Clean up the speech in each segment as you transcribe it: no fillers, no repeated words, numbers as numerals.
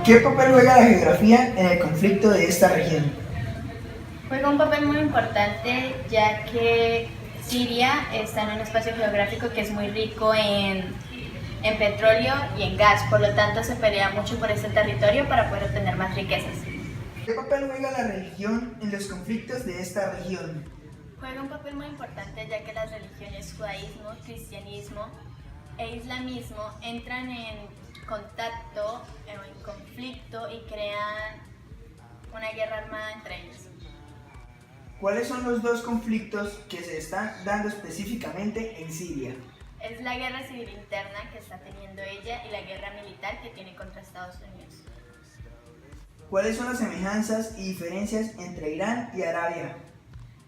¿Qué papel juega la geografía en el conflicto de esta región? Juega un papel muy importante ya que Siria está en un espacio geográfico que es muy rico en petróleo y en gas, por lo tanto se pelea mucho por este territorio para poder obtener más riquezas. ¿Qué papel juega la religión en los conflictos de esta región? Juega un papel muy importante ya que las religiones judaísmo, cristianismo e islamismo entran en contacto, en conflicto y crean una guerra armada entre ellos. ¿Cuáles son los dos conflictos que se están dando específicamente en Siria? Es la guerra civil interna que está teniendo ella y la guerra militar que tiene contra Estados Unidos. ¿Cuáles son las semejanzas y diferencias entre Irán y Arabia?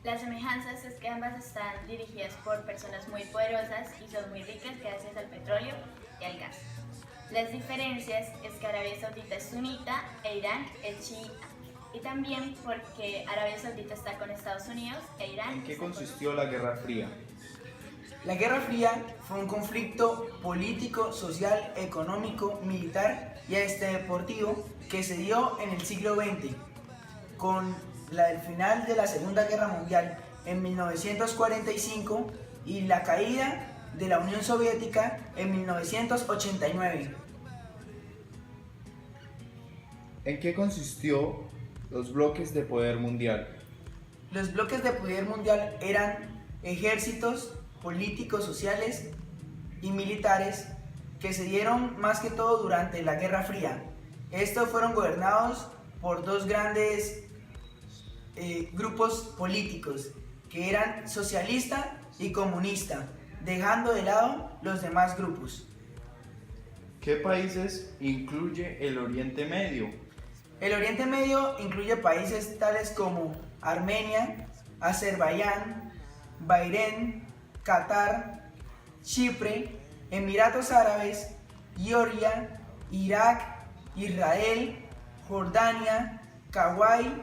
Las semejanzas es que ambas están dirigidas por personas muy poderosas y son muy ricas gracias al petróleo y al gas. Las diferencias es que Arabia Saudita es sunita e Irán es chiita. Y también porque Arabia Saudita está con Estados Unidos e Irán. ¿En qué consistió la Guerra Fría? La Guerra Fría fue un conflicto político, social, económico, militar y hasta deportivo que se dio en el siglo XX, con el final de la Segunda Guerra Mundial en 1945 y la caída de la Unión Soviética en 1989. ¿En qué consistió los bloques de poder mundial? Los bloques de poder mundial eran ejércitos, políticos, sociales y militares que se dieron más que todo durante la Guerra Fría. Estos fueron gobernados por dos grandes grupos políticos que eran socialista y comunista, dejando de lado los demás grupos. ¿Qué países incluye el Oriente Medio? El Oriente Medio incluye países tales como Armenia, Azerbaiyán, Bahrein, Qatar, Chipre, Emiratos Árabes, Georgia, Irak, Israel, Jordania, Kuwait,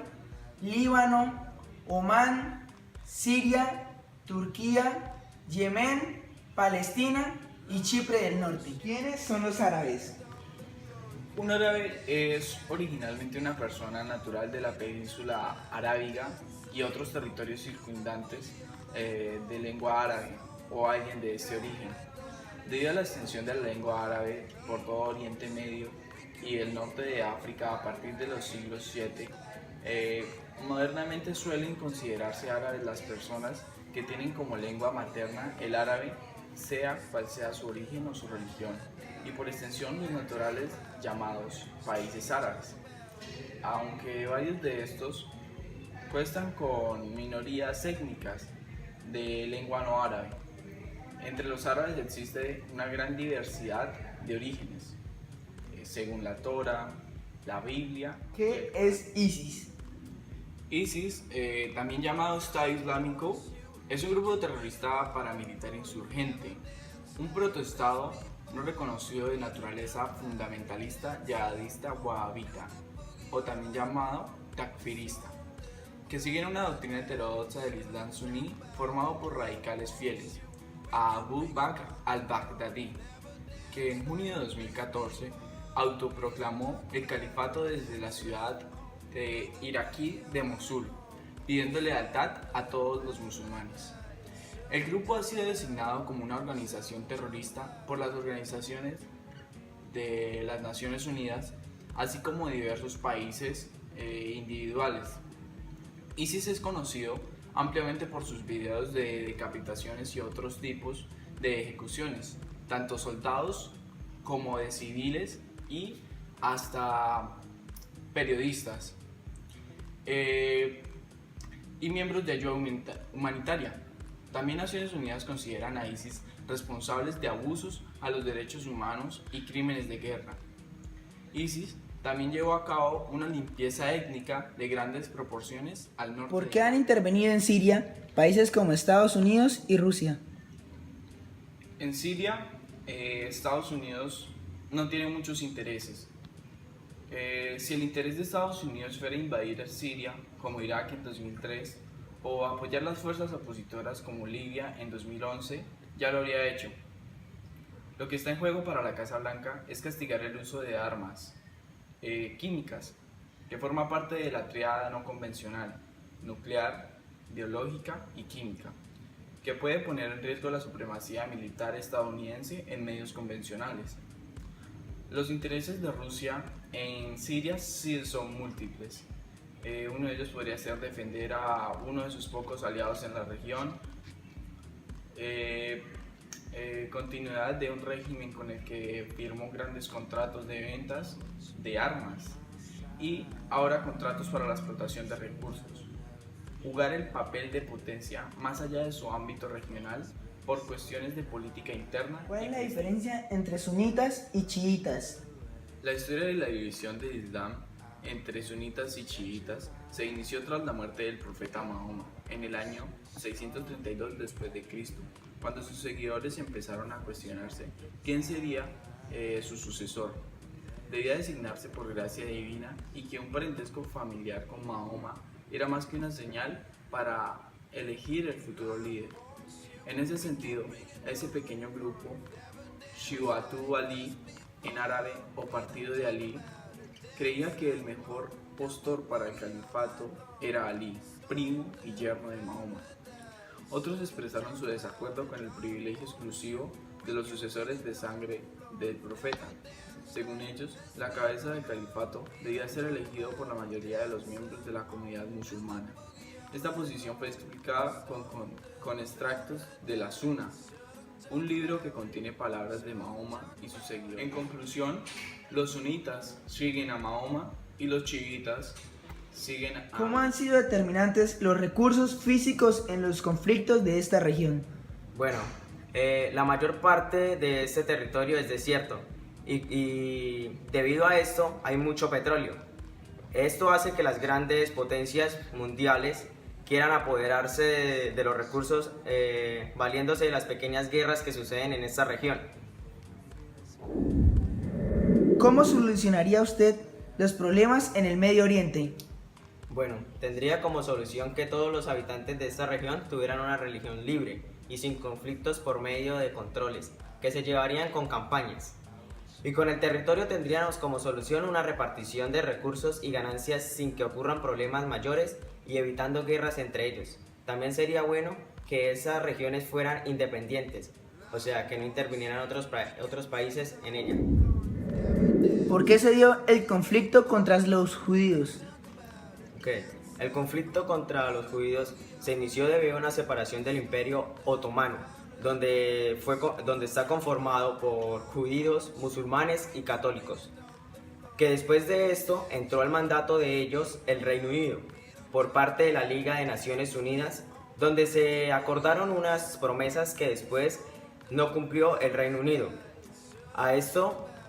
Líbano, Omán, Siria, Turquía, Yemen, Palestina y Chipre del Norte. ¿Quiénes son los árabes? Un árabe es originalmente una persona natural de la península arábiga y otros territorios circundantes de lengua árabe o alguien de este origen. Debido a la extensión de la lengua árabe por todo Oriente Medio y el norte de África a partir de los siglos VII, modernamente suelen considerarse árabes las personas que tienen como lengua materna el árabe, sea cual sea su origen o su religión, y por extensión los naturales llamados países árabes, aunque varios de estos cuentan con minorías étnicas de lengua no árabe. Entre los árabes existe una gran diversidad de orígenes, según la Torá, la Biblia. ¿Qué es ISIS? ISIS, también llamado Estado Islámico, es un grupo terrorista paramilitar insurgente, un protoestado no reconocido de naturaleza fundamentalista yihadista wahabita, o también llamado takfirista, que siguen una doctrina heterodoxa del Islam suní formado por radicales fieles a Abu Bakr al-Baghdadi, que en junio de 2014 autoproclamó el califato desde la ciudad iraquí de Mosul, pidiendo lealtad a todos los musulmanes. El grupo ha sido designado como una organización terrorista por las organizaciones de las Naciones Unidas, así como de diversos países individuales. ISIS es conocido ampliamente por sus videos de decapitaciones y otros tipos de ejecuciones, tanto soldados como de civiles y hasta periodistas y miembros de ayuda humanitaria. También Naciones Unidas consideran a ISIS responsables de abusos a los derechos humanos y crímenes de guerra. ISIS también llevó a cabo una limpieza étnica de grandes proporciones al norte. ¿Por qué han intervenido en Siria países como Estados Unidos y Rusia? En Siria, Estados Unidos no tiene muchos intereses. Si el interés de Estados Unidos fuera invadir Siria, como Irak en 2003, o apoyar las fuerzas opositoras como Libia en 2011, ya lo habría hecho. Lo que está en juego para la Casa Blanca es castigar el uso de armas químicas, que forma parte de la tríada no convencional, nuclear, biológica y química, que puede poner en riesgo la supremacía militar estadounidense en medios convencionales. Los intereses de Rusia en Siria sí son múltiples. Uno de ellos podría ser defender a uno de sus pocos aliados en la región, continuidad de un régimen con el que firmó grandes contratos de ventas de armas y ahora contratos para la explotación de recursos. Jugar el papel de potencia más allá de su ámbito regional por cuestiones de política interna. ¿Cuál es la diferencia entre sunitas y chiitas? La historia de la división del Islam entre sunitas y chiitas se inició tras la muerte del profeta Mahoma en el año 632 después de Cristo, cuando sus seguidores empezaron a cuestionarse quién sería su sucesor. Debía designarse por gracia divina y que un parentesco familiar con Mahoma era más que una señal para elegir el futuro líder. En ese sentido, ese pequeño grupo, Shi'atu Ali en árabe o Partido de Ali, creía que el mejor postor para el califato era Ali, primo y yerno de Mahoma. Otros expresaron su desacuerdo con el privilegio exclusivo de los sucesores de sangre del profeta. Según ellos, la cabeza del califato debía ser elegido por la mayoría de los miembros de la comunidad musulmana. Esta posición fue explicada con extractos de la Sunna, un libro que contiene palabras de Mahoma y sus seguidores. En conclusión, los sunitas siguen a Mahoma y los chiitas siguen a... ¿Cómo han sido determinantes los recursos físicos en los conflictos de esta región? Bueno, la mayor parte de este territorio es desierto y debido a esto hay mucho petróleo. Esto hace que las grandes potencias mundiales quieran apoderarse de los recursos valiéndose de las pequeñas guerras que suceden en esta región. ¿Cómo solucionaría usted los problemas en el Medio Oriente? Bueno, tendría como solución que todos los habitantes de esta región tuvieran una religión libre y sin conflictos por medio de controles, que se llevarían con campañas. Y con el territorio tendríamos como solución una repartición de recursos y ganancias sin que ocurran problemas mayores y evitando guerras entre ellos. También sería bueno que esas regiones fueran independientes, o sea, que no intervinieran otros países en ella. ¿Por qué se dio el conflicto contra los judíos? El conflicto contra los judíos se inició debido a una separación del Imperio Otomano, donde está conformado por judíos, musulmanes y católicos, que después de esto entró al mandato de ellos el Reino Unido, por parte de la Liga de Naciones Unidas, donde se acordaron unas promesas que después no cumplió el Reino Unido.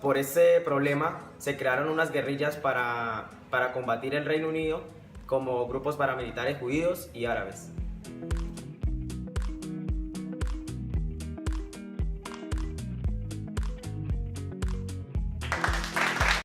Por este problema, se crearon unas guerrillas para combatir el Reino Unido como grupos paramilitares judíos y árabes.